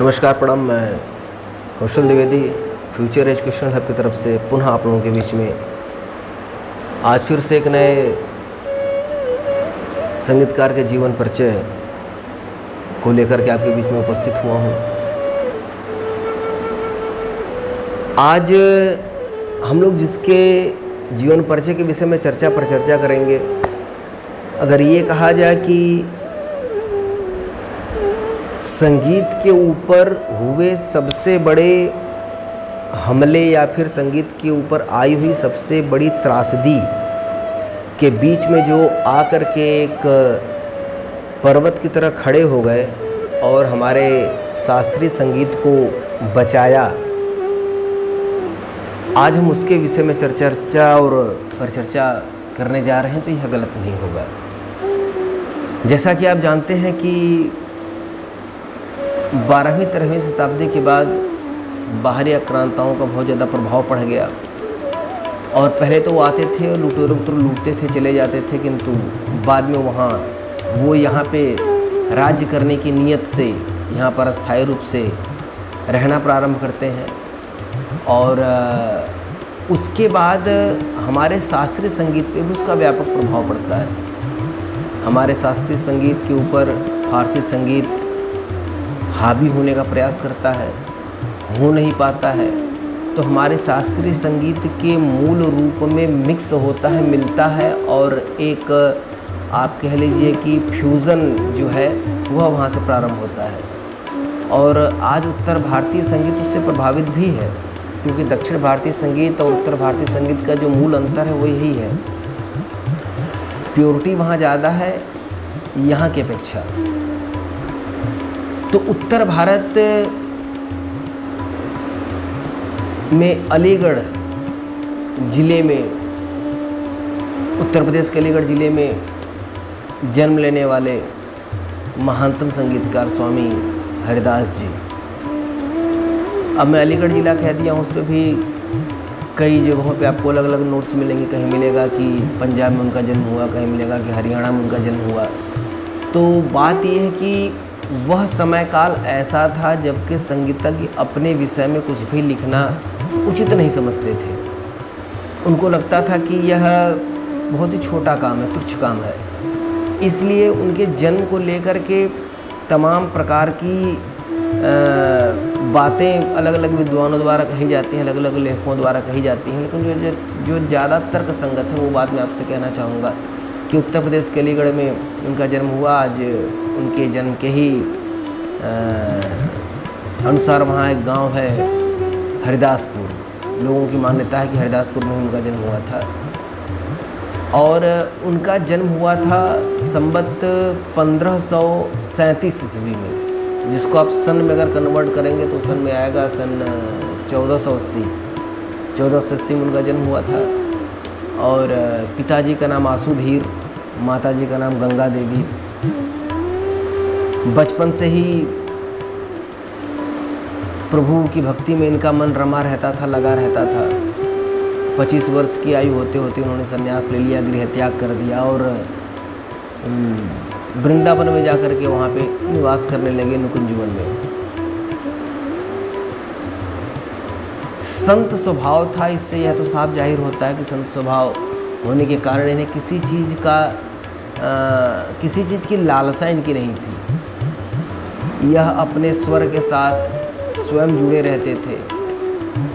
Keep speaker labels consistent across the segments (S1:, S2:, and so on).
S1: नमस्कार प्रणाम। मैं कौशल द्विवेदी फ्यूचर एजुकेशन हब की तरफ से पुनः आप लोगों के बीच में आज फिर से एक नए संगीतकार के जीवन परिचय को लेकर के आपके बीच में उपस्थित हुआ हूँ। आज हम लोग जिसके जीवन परिचय के विषय में चर्चा करेंगे, अगर ये कहा जाए कि संगीत के ऊपर हुए सबसे बड़े हमले या फिर संगीत के ऊपर आई हुई सबसे बड़ी त्रासदी के बीच में जो आकर के एक पर्वत की तरह खड़े हो गए और हमारे शास्त्रीय संगीत को बचाया, आज हम उसके विषय में चर्चा करने जा रहे हैं, तो यह गलत नहीं होगा। जैसा कि आप जानते हैं कि 12वीं-13वीं शताब्दी के बाद बाहरी आक्रांताओं का बहुत ज़्यादा प्रभाव पड़ गया और पहले तो वो आते थे और लूटते थे, चले जाते थे, किंतु बाद में वो यहाँ पे राज्य करने की नीयत से यहाँ पर अस्थायी रूप से रहना प्रारंभ करते हैं। और उसके बाद हमारे शास्त्रीय संगीत पे भी उसका व्यापक प्रभाव पड़ता है। हमारे शास्त्रीय संगीत के ऊपर फारसी संगीत हावी होने का प्रयास करता है, हो नहीं पाता है, तो हमारे शास्त्रीय संगीत के मूल रूप में मिक्स होता है, मिलता है और एक आप कह लीजिए कि फ्यूज़न जो है वह वहाँ से प्रारंभ होता है। और आज उत्तर भारतीय संगीत उससे प्रभावित भी है, क्योंकि दक्षिण भारतीय संगीत और उत्तर भारतीय संगीत का जो मूल अंतर है वो यही है, प्योरिटी वहाँ ज़्यादा है यहाँ की अपेक्षा। तो उत्तर भारत में अलीगढ़ ज़िले में, उत्तर प्रदेश के अलीगढ़ ज़िले में जन्म लेने वाले महानतम संगीतकार स्वामी हरिदास जी। अब मैं अलीगढ़ ज़िला कह दिया हूँ, उस पर भी कई जगहों पे आपको अलग अलग नोट्स मिलेंगे। कहीं मिलेगा कि पंजाब में उनका जन्म हुआ, कहीं मिलेगा कि हरियाणा में उनका जन्म हुआ। तो बात यह है कि वह समय काल ऐसा था जबकि संगीतज्ञ अपने विषय में कुछ भी लिखना उचित नहीं समझते थे। उनको लगता था कि यह बहुत ही छोटा काम है, तुच्छ काम है। इसलिए उनके जन्म को लेकर के तमाम प्रकार की बातें अलग अलग विद्वानों द्वारा कही जाती हैं, अलग अलग लेखकों द्वारा कही जाती हैं, लेकिन जो ज़्यादा तर्क संगत है वो बात मैं आपसे कहना चाहूँगा कि उत्तर प्रदेश के अलीगढ़ में उनका जन्म हुआ। आज उनके जन्म के ही अनुसार वहाँ एक गांव है हरिदासपुर। लोगों की मान्यता है कि हरिदासपुर में ही उनका जन्म हुआ था और उनका जन्म हुआ था संवत 1537 ईस्वी में, जिसको आप सन में अगर कन्वर्ट करेंगे तो सन में आएगा सन 1480 में उनका जन्म हुआ था। और पिताजी का नाम आसुधीर, माताजी का नाम गंगा देवी। बचपन से ही प्रभु की भक्ति में इनका मन रमा रहता था, लगा रहता था। 25 वर्ष की आयु होते होते उन्होंने संन्यास ले लिया, गृह त्याग कर दिया और वृंदावन में जाकर के वहाँ पे निवास करने लगे, नुकुंजवन में। संत स्वभाव था, इससे यह तो साफ जाहिर होता है कि संत स्वभाव होने के कारण इन्हें किसी चीज़ की लालसा इनकी नहीं थी। यह अपने स्वर के साथ स्वयं जुड़े रहते थे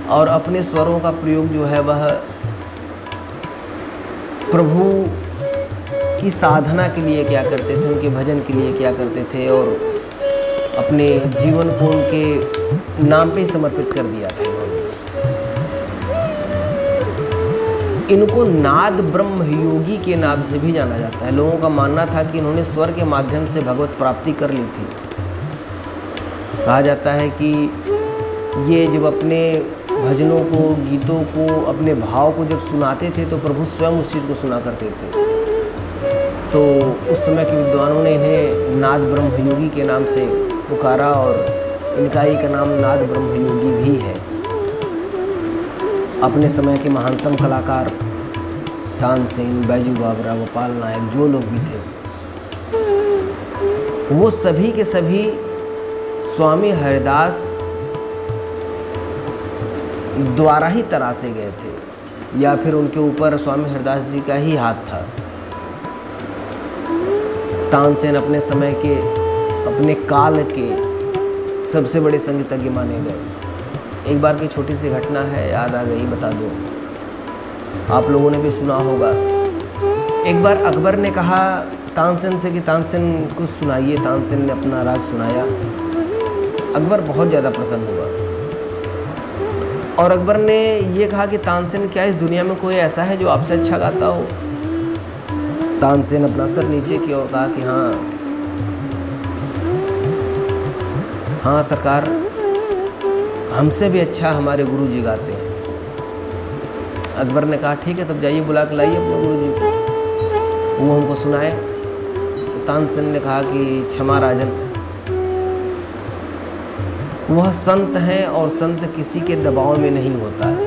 S1: और अपने स्वरों का प्रयोग जो है वह प्रभु की साधना के लिए क्या करते थे, उनके भजन के लिए क्या करते थे और अपने जीवन को उनके नाम पे समर्पित कर दिया था। इनको नाद ब्रह्म योगी के नाम से भी जाना जाता है। लोगों का मानना था कि इन्होंने स्वर के माध्यम से भगवत प्राप्ति कर ली थी। कहा जाता है कि ये जब अपने भजनों को, गीतों को, अपने भाव को जब सुनाते थे तो प्रभु स्वयं उस चीज़ को सुना करते थे। तो उस समय के विद्वानों ने इन्हें नाद ब्रह्म योगी के नाम से पुकारा और इनका ही का नाम नाद ब्रह्म योगी भी है। अपने समय के महानतम कलाकार तानसेन, बैजू बावरा, गोपाल नायक, जो लोग भी थे वो सभी के सभी स्वामी हरिदास द्वारा ही तरासे गए थे या फिर उनके ऊपर स्वामी हरिदास जी का ही हाथ था। तानसेन अपने समय के, अपने काल के सबसे बड़े संगीतज्ञ माने गए। एक बार की छोटी सी घटना है, याद आ गई, बता दूं। आप लोगों ने भी सुना होगा। एक बार अकबर ने कहा तानसेन से कि तानसेन कुछ सुनाइए। तानसेन ने अपना राग सुनाया। अकबर बहुत ज़्यादा प्रसन्न हुआ और अकबर ने ये कहा कि तानसेन, क्या इस दुनिया में कोई ऐसा है जो आपसे अच्छा गाता हो? तानसेन अपना सर नीचे की ओर कहा कि हाँ सरकार, हमसे भी अच्छा हमारे गुरुजी गाते हैं। अकबर ने कहा ठीक है, तब जाइए बुला के लाइए अपने गुरुजी को, वो हमको सुनाए। तो तानसेन ने कहा कि क्षमा राजन, वह संत हैं और संत किसी के दबाव में नहीं होता है।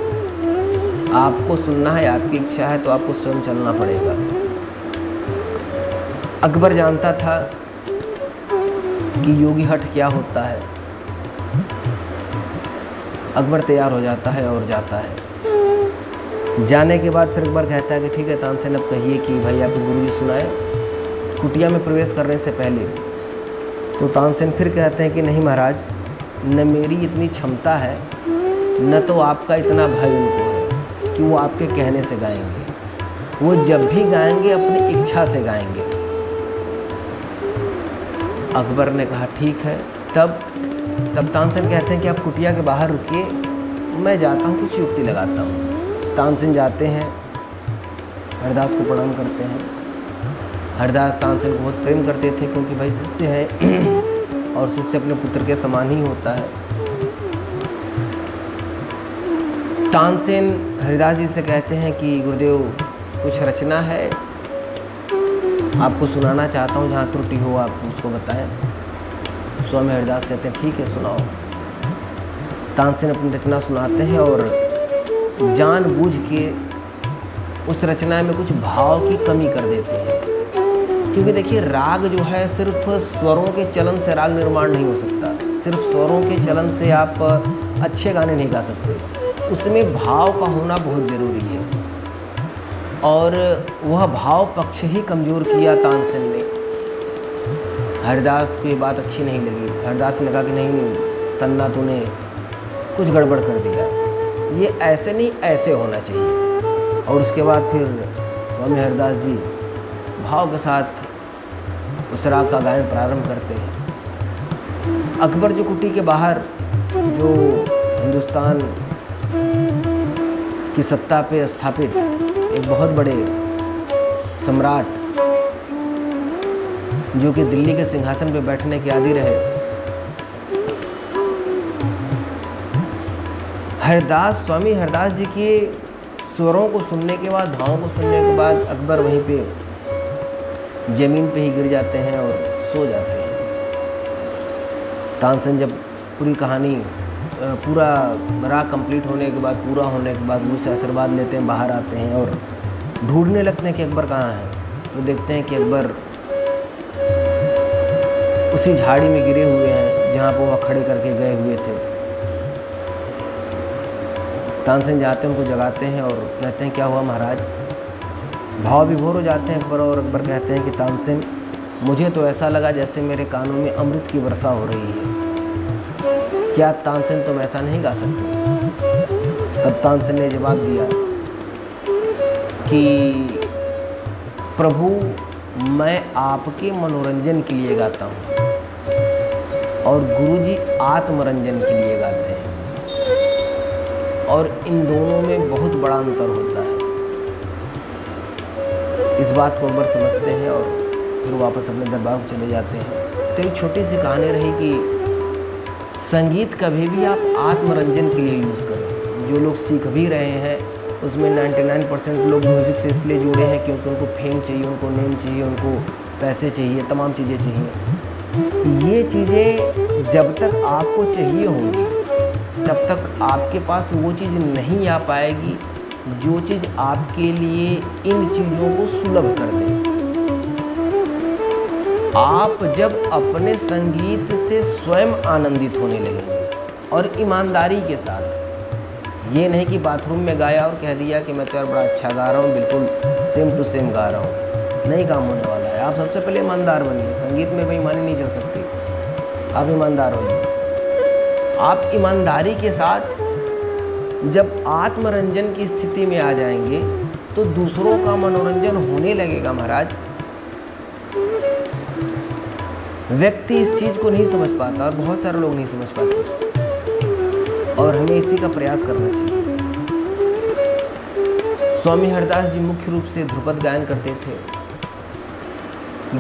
S1: आपको सुनना है, आपकी इच्छा है तो आपको स्वयं चलना पड़ेगा। अकबर जानता था कि योगी हठ क्या होता है। अकबर तैयार हो जाता है और जाता है। जाने के बाद फिर अकबर कहता है कि ठीक है तानसेन, अब कहिए कि भाई आपके गुरुजी सुनाए। कुटिया में प्रवेश करने से पहले तो तानसेन फिर कहते हैं कि नहीं महाराज, न मेरी इतनी क्षमता है, न तो आपका इतना भय उनको है कि वो आपके कहने से गाएंगे। वो जब भी गाएंगे अपनी इच्छा से गाएंगे। अकबर ने कहा ठीक है। तब तानसेन कहते हैं कि आप कुटिया के बाहर रुकिए, मैं जाता हूँ, कुछ युक्ति लगाता हूँ। तानसेन जाते हैं, हरिदास को प्रणाम करते हैं। हरिदास तानसेन को बहुत प्रेम करते थे क्योंकि भाई शिष्य है और शिष्य अपने पुत्र के समान ही होता है। तानसेन हरिदास जी से कहते हैं कि गुरुदेव, कुछ रचना है, आपको सुनाना चाहता हूँ, जहाँ त्रुटि हो आप उसको बताएं। स्वामी हरिदास कहते हैं ठीक है सुनाओ। तानसेन अपनी रचना सुनाते हैं और जानबूझ के उस रचना में कुछ भाव की कमी कर देते हैं, क्योंकि देखिए राग जो है सिर्फ स्वरों के चलन से राग निर्माण नहीं हो सकता। सिर्फ स्वरों के चलन से आप अच्छे गाने नहीं गा सकते, उसमें भाव का होना बहुत ज़रूरी है। और वह भाव पक्ष ही कमज़ोर किया तानसेन ने। हरिदास को ये बात अच्छी नहीं लगी। हरिदास ने कहा कि नहीं तन्ना, तूने कुछ गड़बड़ कर दिया, ये ऐसे नहीं ऐसे होना चाहिए। और उसके बाद फिर स्वामी हरिदास जी भाव के साथ उस राग का गायन प्रारंभ करते हैं। अकबर जो कुटी के बाहर, जो हिंदुस्तान की सत्ता पे स्थापित एक बहुत बड़े सम्राट, जो कि दिल्ली के सिंहासन पे बैठने के आदी रहे, हरिदास, स्वामी हरिदास जी के स्वरों को सुनने के बाद, भावों को सुनने के बाद अकबर वहीं पे ज़मीन पे ही गिर जाते हैं और सो जाते हैं। तानसेन जब पूरी कहानी, पूरा राग कंप्लीट होने के बाद, पूरा होने के बाद गुरु से आशीर्वाद लेते हैं, बाहर आते हैं और ढूंढने लगते हैं कि अकबर कहाँ है। तो देखते हैं कि अकबर उसी झाड़ी में गिरे हुए हैं जहाँ पर वह खड़े करके गए हुए थे। तानसेन जाते हैं, उनको जगाते हैं और कहते हैं क्या हुआ महाराज। भाव विभोर हो जाते हैं अकबर, और अकबर कहते हैं कि तानसेन, मुझे तो ऐसा लगा जैसे मेरे कानों में अमृत की वर्षा हो रही है, क्या तानसेन तुम ऐसा नहीं गा सकते? तब तानसेन ने जवाब दिया कि प्रभु, मैं आपके मनोरंजन के लिए गाता हूँ और गुरुजी आत्मरंजन के लिए गाते हैं, और इन दोनों में बहुत बड़ा अंतर होता है। इस बात को अकबर समझते हैं और फिर वापस अपने दरबार को चले जाते हैं। तो एक छोटी सी कहानी रही कि संगीत कभी भी आप आत्मरंजन के लिए यूज़ करें। जो लोग सीख भी रहे हैं उसमें 99% लोग म्यूज़िक से इसलिए जुड़े हैं क्योंकि उनको फेम चाहिए, उनको नेम चाहिए, उनको पैसे चाहिए, तमाम चीज़ें चाहिए। ये चीज़ें जब तक आपको चाहिए होंगी तब तक आपके पास वो चीज़ नहीं आ पाएगी जो चीज़ आपके लिए इन चीज़ों को सुलभ कर दे। आप जब अपने संगीत से स्वयं आनंदित होने लगेंगे और ईमानदारी के साथ, ये नहीं कि बाथरूम में गाया और कह दिया कि मैं तो यार बड़ा अच्छा गा रहा हूँ, बिल्कुल सेम टू सेम गा रहा हूँ, नहीं काम होने वाला है। आप सबसे पहले ईमानदार बनिए। संगीत में बेईमानी नहीं चल सकती, आप ईमानदार होइए। आप ईमानदारी के साथ जब आत्मरंजन की स्थिति में आ जाएंगे तो दूसरों का मनोरंजन होने लगेगा। महाराज, व्यक्ति इस चीज़ को नहीं समझ पाता और बहुत सारे लोग नहीं समझ पाते, और हमें इसी का प्रयास करना चाहिए। स्वामी हरदास जी मुख्य रूप से ध्रुपद गायन करते थे।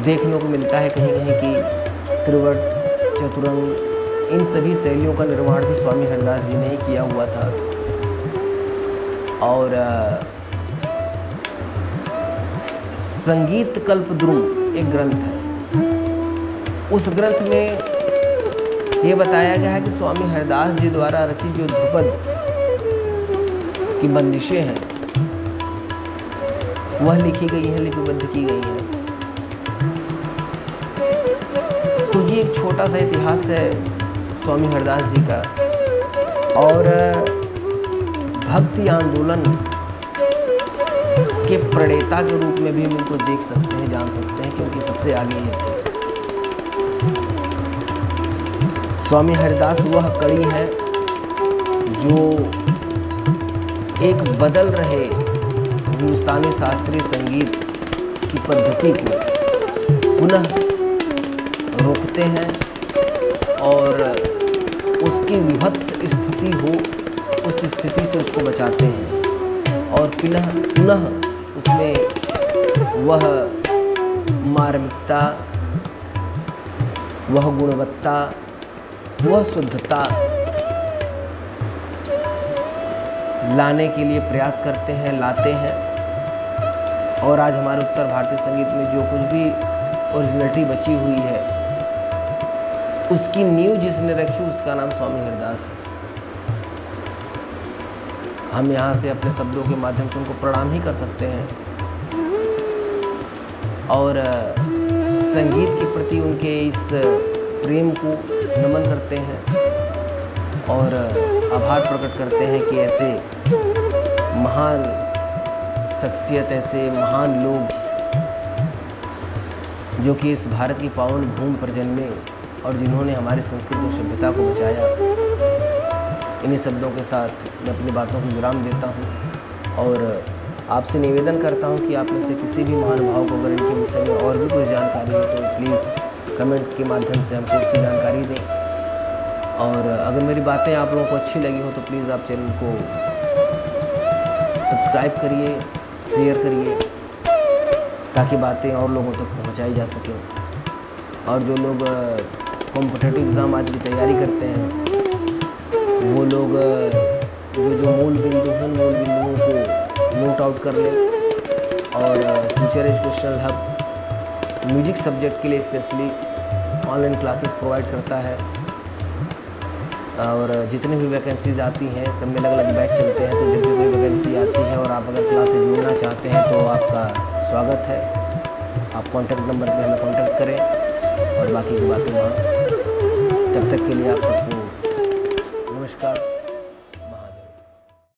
S1: देखने को मिलता है कहीं कहीं कि त्रिवट, चतुरंग, इन सभी शैलियों का निर्माण भी स्वामी हरदास जी ने ही किया हुआ था। और संगीत कल्पद्रुम एक ग्रंथ है, उस ग्रंथ में ये बताया गया है कि स्वामी हरदास जी द्वारा रचित जो ध्रुपद की बंदिशें हैं वह लिखी गई हैं, लिपिबद्ध की गई हैं। तो ये एक छोटा सा इतिहास है स्वामी हरदास जी का। और भक्ति आंदोलन के प्रणेता के रूप में भी हम इनको देख सकते हैं, जान सकते हैं, क्योंकि सबसे आगे ये थे। स्वामी हरदास वह कड़ी है जो एक बदल रहे हिंदुस्तानी शास्त्रीय संगीत की पद्धति को पुनः रोकते हैं और उसकी विभत्स स्थिति हो, उस स्थिति से उसको बचाते हैं और पुनः उसमें वह मार्मिकता, वह गुणवत्ता, वह शुद्धता लाने के लिए प्रयास करते हैं, लाते हैं। और आज हमारे उत्तर भारतीय संगीत में जो कुछ भी ओरिजिनलिटी बची हुई है उसकी नींव जिसने रखी उसका नाम स्वामी हरदास है। हम यहाँ से अपने शब्दों के माध्यम से उनको प्रणाम ही कर सकते हैं और संगीत के प्रति उनके इस प्रेम को नमन करते हैं और आभार प्रकट करते हैं कि ऐसे महान शख्सियत, ऐसे महान लोग जो कि इस भारत की पावन भूमि पर जन्मे और जिन्होंने हमारी संस्कृति और सभ्यता को बचाया। इन्हीं शब्दों के साथ मैं अपनी बातों को विराम देता हूँ और आपसे निवेदन करता हूँ कि आप में से किसी भी महानुभाव को अगर इनके विषय में और भी कोई जानकारी है तो प्लीज़ कमेंट के माध्यम से हमको उसकी जानकारी दें। और अगर मेरी बातें आप लोगों को अच्छी लगी हो तो प्लीज़ आप चैनल को सब्सक्राइब करिए, शेयर करिए, ताकि बातें और लोगों तक पहुंचाई जा सके। और जो लोग कॉम्पिटिटिव एग्ज़ाम आदि की तैयारी करते हैं वो लोग जो मूल बिंदु हैं, मूल बिंदुओं को नोट आउट कर लें। और future educational hub music subject के लिए स्पेशली ऑनलाइन क्लासेस प्रोवाइड करता है और जितनी भी वैकेंसीज़ आती हैं सब में अलग अलग बैच चलते हैं। तो जब भी कोई वैकेंसी आती है और आप अगर क्लास से जुड़ना चाहते हैं तो आपका स्वागत है। आप कॉन्टैक्ट नंबर पे हमें कॉन्टैक्ट करें और बाकी की बातें वहाँ। तब तक के लिए आप सब